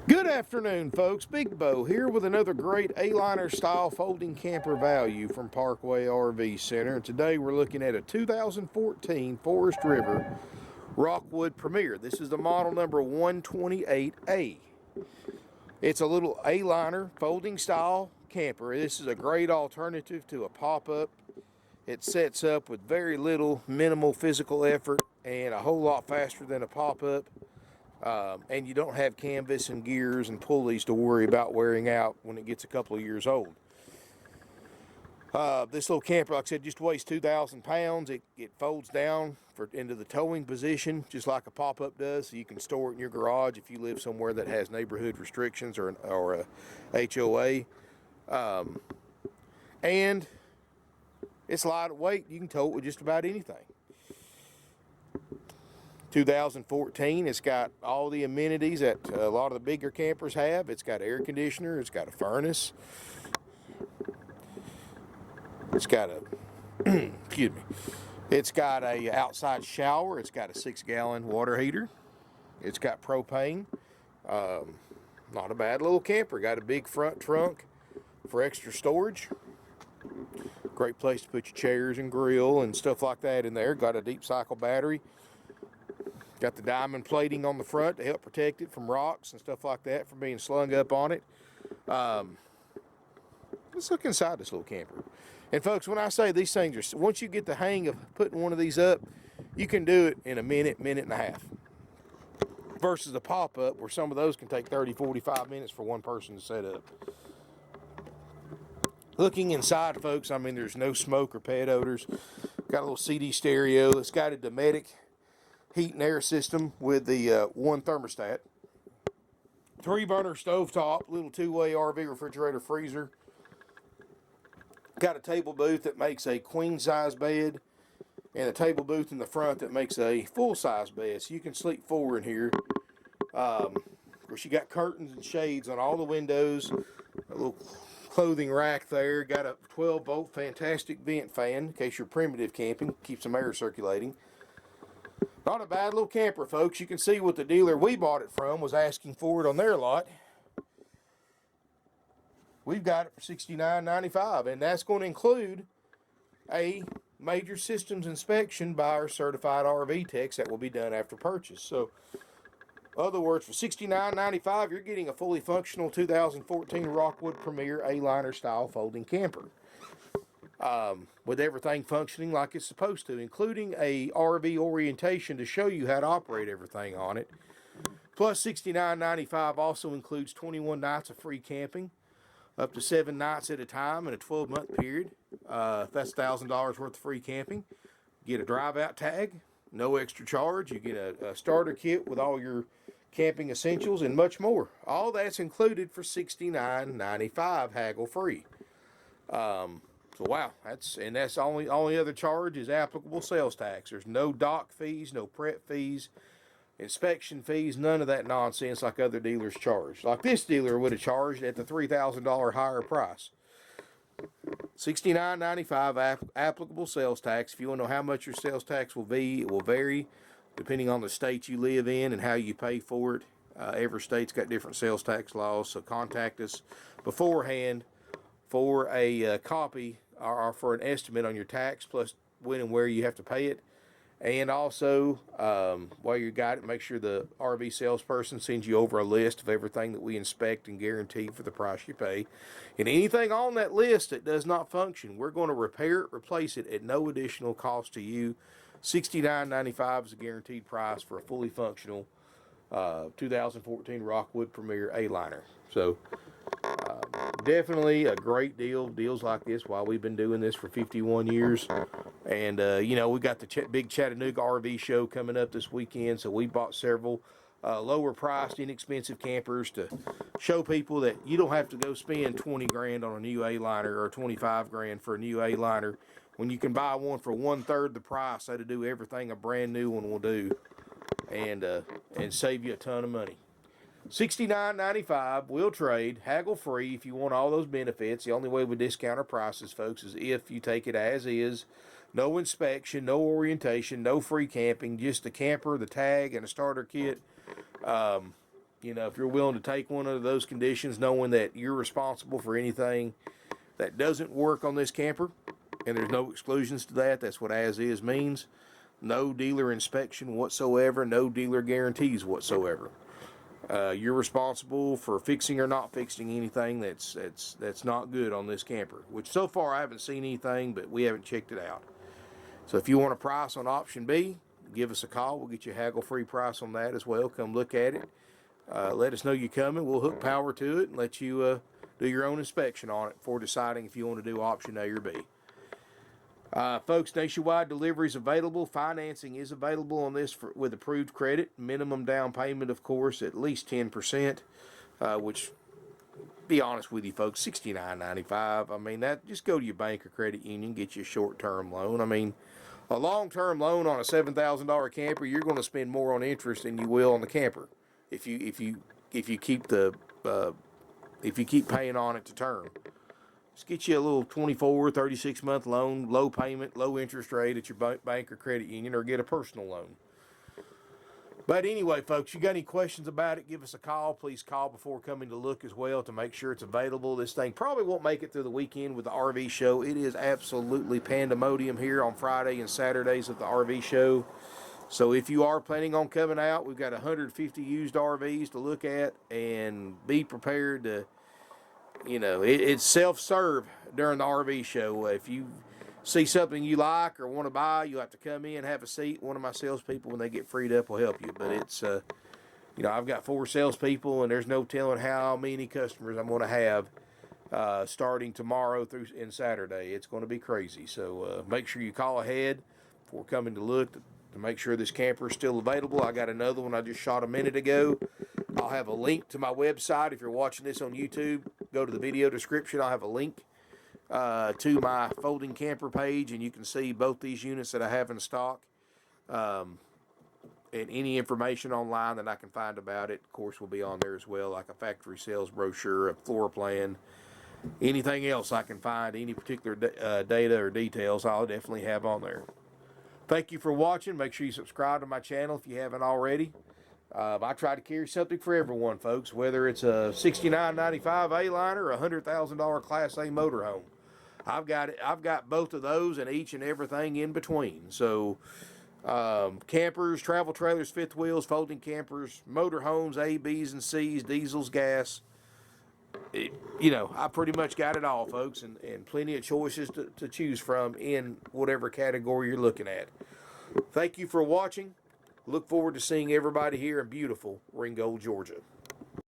Good afternoon, folks. Big Bo here with another great A-liner style folding camper value from Parkway RV Center. And today we're looking at a 2014 Forest River Rockwood Premier. This is the model number 128A. It's a little A-liner folding style camper. This is a great alternative to a pop-up. It sets up with very little minimal physical effort and a whole lot faster than a pop-up. And you don't have canvas and gears and pulleys to worry about wearing out when it gets a couple of years old. This little camper, like I said, just weighs 2,000 pounds. It folds down into the towing position just like a pop-up does, so you can store it in your garage if you live somewhere that has neighborhood restrictions or a HOA. And it's lightweight. You can tow it with just about anything. 2014, it's got all the amenities that a lot of the bigger campers have. It's got air conditioner, it's got a furnace, it's got a excuse me, it's got a outside shower, it's got a 6-gallon water heater, it's got propane. Not a bad little camper. Got a big front trunk for extra storage. Great place to put your chairs and grill and stuff like that in there. Got a deep cycle battery. Got the diamond plating on the front to help protect it from rocks and stuff like that from being slung up on it. Let's look inside this little camper. And folks, when I say these things are, once you get the hang of putting one of these up, you can do it in a minute, minute and a half. Versus a pop-up where some of those can take 30, 45 minutes for one person to set up. Looking inside, folks, I mean, there's no smoke or pet odors. Got a little CD stereo. It's got a Dometic heat and air system with the one thermostat. 3-burner stovetop, little 2-way RV refrigerator freezer. Got a table booth that makes a queen size bed and a table booth in the front that makes a full size bed. So you can sleep 4 in here. Of course, you got curtains and shades on all the windows. A little clothing rack there. Got a 12-volt fantastic vent fan in case you're primitive camping. Keeps some air circulating. Not a bad little camper, folks. You can see what the dealer we bought it from was asking for it on their lot. We've got it for $69.95, and that's going to include a major systems inspection by our certified RV techs that will be done after purchase. So, in other words, for $69.95, you're getting a fully functional 2014 Rockwood Premier A-liner style folding camper. With everything functioning like it's supposed to, including a RV orientation to show you how to operate everything on it. Plus $69.95 also includes 21 nights of free camping, up to 7 nights at a time in a 12-month period. That's $1,000 worth of free camping. Get a drive-out tag, no extra charge. You get a starter kit with all your camping essentials and much more. All that's included for $69.95, haggle-free. So wow, that's only other charge is applicable sales tax. There's no dock fees, no prep fees, inspection fees, none of that nonsense like other dealers charge. Like this dealer would have charged at the $3,000 higher price. $69.95 applicable sales tax. If you want to know how much your sales tax will be, it will vary depending on the state you live in and how you pay for it. Every state's got different sales tax laws, so contact us beforehand for a copy or for an estimate on your tax, plus when and where you have to pay it. And also, while you got it, make sure the RV salesperson sends you over a list of everything that we inspect and guarantee for the price you pay. And anything on that list that does not function, we're going to repair it, replace it at no additional cost to you. $69.95 is a guaranteed price for a fully functional 2014 Rockwood Premier A-liner. So, definitely a great deal. Deals like this while we've been doing this for 51 years. And, we got the big Chattanooga RV show coming up this weekend. So we bought several lower priced, inexpensive campers to show people that you don't have to go spend 20 grand on a new A-liner or 25 grand for a new A-liner when you can buy one for 1/3 the price. That'll do everything a brand new one will do and save you a ton of money. $69.95 will trade, haggle free if you want all those benefits. The only way we discount our prices, folks, is if you take it as is. No inspection, no orientation, no free camping, just the camper, the tag, and a starter kit. You know, if you're willing to take one of those conditions, knowing that you're responsible for anything that doesn't work on this camper, and there's no exclusions to that, that's what as is means. No dealer inspection whatsoever, no dealer guarantees whatsoever. You're responsible for fixing or not fixing anything that's not good on this camper, which so far I haven't seen anything, but we haven't checked it out. So if you want a price on option B, give us a call. We'll get you a haggle-free price on that as well. Come look at it. Let us know you're coming. We'll hook power to it and let you do your own inspection on it before deciding if you want to do option A or B. Folks, nationwide delivery is available. Financing is available on this with approved credit. Minimum down payment, of course, at least 10%, which, be honest with you, folks, $69.95. I mean, that just go to your bank or credit union, get you a short-term loan. I mean, a long-term loan on a $7,000 camper, you're going to spend more on interest than you will on the camper if you keep paying on it to term. Just get you a little 24, 36-month loan, low payment, low interest rate at your bank or credit union, or get a personal loan. But anyway, folks, you got any questions about it, give us a call. Please call before coming to look as well to make sure it's available. This thing probably won't make it through the weekend with the RV show. It is absolutely pandemonium here on Friday and Saturdays at the RV show. So if you are planning on coming out, we've got 150 used RVs to look at, and be prepared to, you know, it's self-serve during the RV show. If you see something you like or want to buy, you'll have to come in, have a seat. One of my salespeople, when they get freed up, will help you. But it's, you know, I've got 4 salespeople, and there's no telling how many customers I'm going to have starting tomorrow through and Saturday. It's going to be crazy. So make sure you call ahead before coming to look to make sure this camper is still available. I got another one I just shot a minute ago. I'll have a link to my website. If you're watching this on YouTube, go to the video description. I'll have a link to my folding camper page, and you can see both these units that I have in stock, and any information online that I can find about it, of course, will be on there as well, like a factory sales brochure, a floor plan, anything else I can find, any particular data or details, I'll definitely have on there. Thank you for watching. Make sure you subscribe to my channel if you haven't already. I try to carry something for everyone, folks, whether it's a $69.95 A-liner or a $100,000 Class A motorhome. I've got both of those and each and everything in between. So campers, travel trailers, fifth wheels, folding campers, motorhomes, A, B's, and C's, diesels, gas. You know, I pretty much got it all, folks, and plenty of choices to choose from in whatever category you're looking at. Thank you for watching. Look forward to seeing everybody here in beautiful Ringgold, Georgia.